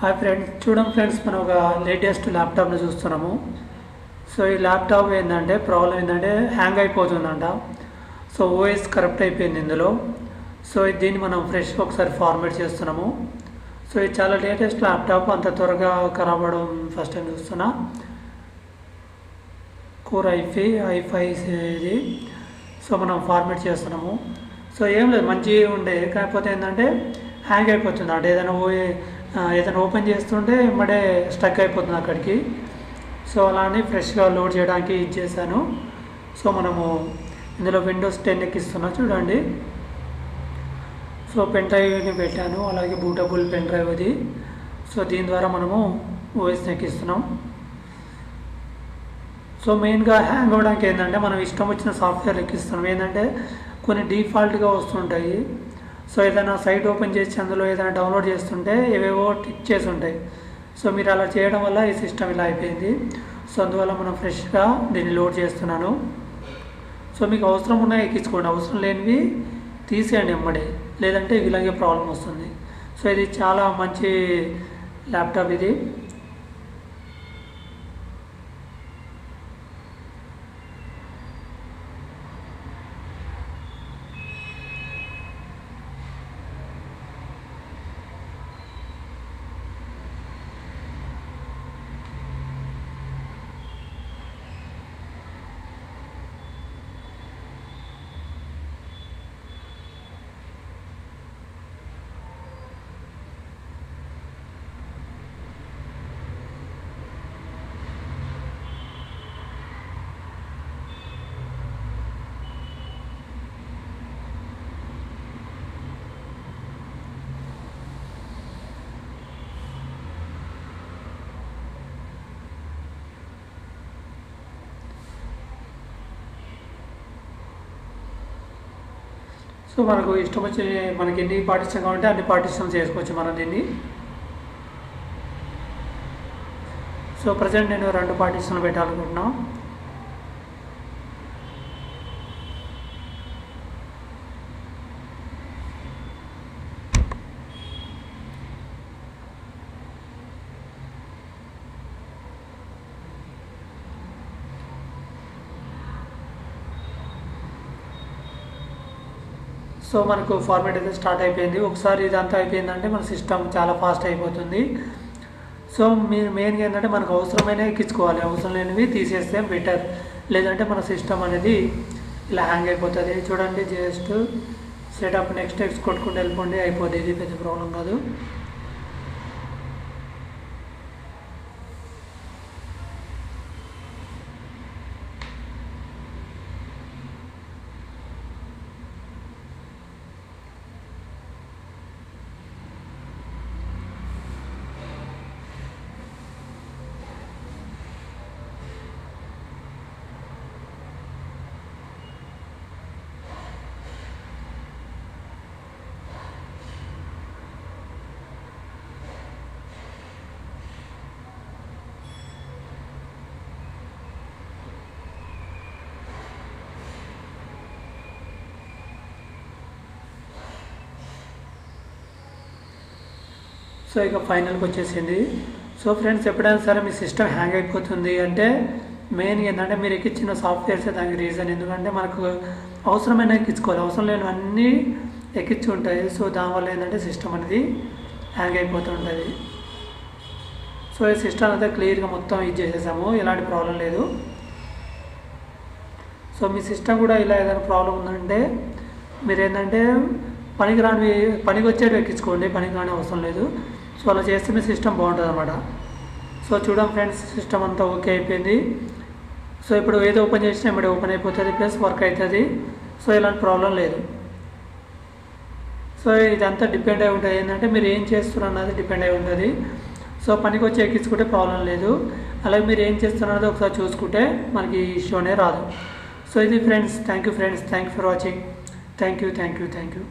Hi friends, చూడండి friends, మనం ఒక లేటెస్ట్ ల్యాప్టాప్ని చూస్తున్నాము. సో ఈ ల్యాప్టాప్ ఏంటంటే ప్రాబ్లం ఏంటంటే హ్యాంగ్ అయిపోతుందంట. సో ఓఎస్ కరప్ట్ అయిపోయింది ఇందులో. సో దీన్ని మనం ఫ్రెష్గా ఒకసారి ఫార్మాట్ చేస్తున్నాము. సో ఇది చాలా లేటెస్ట్ ల్యాప్టాప్, అంత త్వరగా ఖరాబ్ అవడం ఫస్ట్ టైం చూస్తున్నా. కోర్ ఐఫై ఇది. సో మనం ఫార్మాట్ చేస్తున్నాము. సో ఏం లేదు, మంచిగా ఉండే, కాకపోతే ఏంటంటే హ్యాంగ్ అయిపోతుంది అంటే ఏదైనా ఓపెన్ చేస్తుంటే మడే స్టక్ అయిపోతుంది అక్కడికి. సో అలానే ఫ్రెష్గా లోడ్ చేయడానికి ఇది చేశాను. సో మనము ఇందులో విండోస్ 10 ఎక్కిస్తున్నా చూడండి. సో పెన్ డ్రైవ్ని పెట్టాను, అలాగే బూటబుల్ పెన్ డ్రైవ్ అది. సో దీని ద్వారా మనము ఓఎస్ని ఎక్కిస్తున్నాం. సో మెయిన్గా హ్యాంగ్ అవ్వడానికి ఏంటంటే మనం ఇష్టం వచ్చిన సాఫ్ట్వేర్ ఎక్కిస్తున్నాం. ఏంటంటే కొన్ని డిఫాల్ట్గా వస్తుంటాయి. సో ఏదైనా సైట్ ఓపెన్ చేసి అందులో ఏదైనా డౌన్లోడ్ చేస్తుంటే ఏవేవో టిక్ చేసి ఉంటాయి. సో మీరు అలా చేయడం వల్ల ఈ సిస్టమ్ ఇలా అయిపోయింది. సో అందువల్ల మనం ఫ్రెష్గా దీన్ని లోడ్ చేస్తున్నాను. సో మీకు అవసరం ఉన్నాయి ఎక్కించుకోండి, అవసరం లేనివి తీసేయండి ఎమ్మడే, లేదంటే ఇలాగే ప్రాబ్లం వస్తుంది. సో ఇది చాలా మంచి ల్యాప్టాప్ ఇది. సో మనకు ఇష్టం వచ్చి మనకి ఎన్ని పార్టిషన్ కావాలంటే అన్ని పార్టిషన్ చేసుకోవచ్చు మనం దీన్ని. సో ప్రజెంట్ నేను 2 పార్టిషన్లు పెట్టాలనుకుంటున్నాను. సో మనకు ఫార్మాట్ అయితే స్టార్ట్ అయిపోయింది. ఒకసారి ఇదంతా అయిపోయిందంటే మన సిస్టమ్ చాలా ఫాస్ట్ అయిపోతుంది. సో మీరు మెయిన్గా ఏంటంటే మనకు అవసరమైన ఎక్కించుకోవాలి, అవసరం లేనివి తీసేస్తే బెటర్, లేదంటే మన సిస్టమ్ అనేది ఇలా హ్యాంగ్ అయిపోతుంది. చూడండి, జస్ట్ సెటప్ నెక్స్ట్ కొట్టుకుంటూ వెళ్ళిపోండి, అయిపోతుంది. ఇది పెద్ద ప్రాబ్లం కాదు. సో ఇక ఫైనల్కి వచ్చేసింది. సో ఫ్రెండ్స్, ఎప్పుడైనా సరే మీ సిస్టమ్ హ్యాంగ్ అయిపోతుంది అంటే మెయిన్ ఏంటంటే మీరు ఎక్కించిన సాఫ్ట్వేర్సే దానికి రీజన్. ఎందుకంటే మనకు అవసరమైన ఎక్కించుకోవాలి, అవసరం లేనివన్నీ ఎక్కించి ఉంటాయి. సో దానివల్ల ఏంటంటే సిస్టమ్ అనేది హ్యాంగ్ అయిపోతూ ఉంటుంది. సో ఈ సిస్టమ్ అంతా క్లియర్గా మొత్తం ఇది చేసేసాము, ఎలాంటి ప్రాబ్లం లేదు. సో మీ సిస్టమ్ కూడా ఇలా ఏదైనా ప్రాబ్లం ఉందంటే మీరు ఏంటంటే పనికి వచ్చేవి ఎక్కించుకోండి, పనికి రాని అవసరం లేదు. సో అలా చేస్తే మీ సిస్టమ్ బాగుంటుంది అన్నమాట. సో చూడండి ఫ్రెండ్స్, సిస్టమ్ అంతా ఓకే అయిపోయింది. సో ఇప్పుడు ఏదో ఓపెన్ చేసినా ఇమ్మడి ఓపెన్ అయిపోతుంది, ప్లస్ వర్క్ అవుతుంది. సో ఇలాంటి ప్రాబ్లం లేదు. సో ఇదంతా డిపెండ్ అయి ఉంటుంది, ఏంటంటే మీరు ఏం చేస్తున్నారు అన్నది డిపెండ్ అయి ఉంటుంది. సో పనికి వచ్చి ఎక్కించుకుంటే ప్రాబ్లం లేదు, అలాగే మీరు ఏం చేస్తున్నది ఒకసారి చూసుకుంటే మనకి ఇష్యూ అనేది రాదు. సో ఇది friends, thank you friends, thank you for watching. Thank you.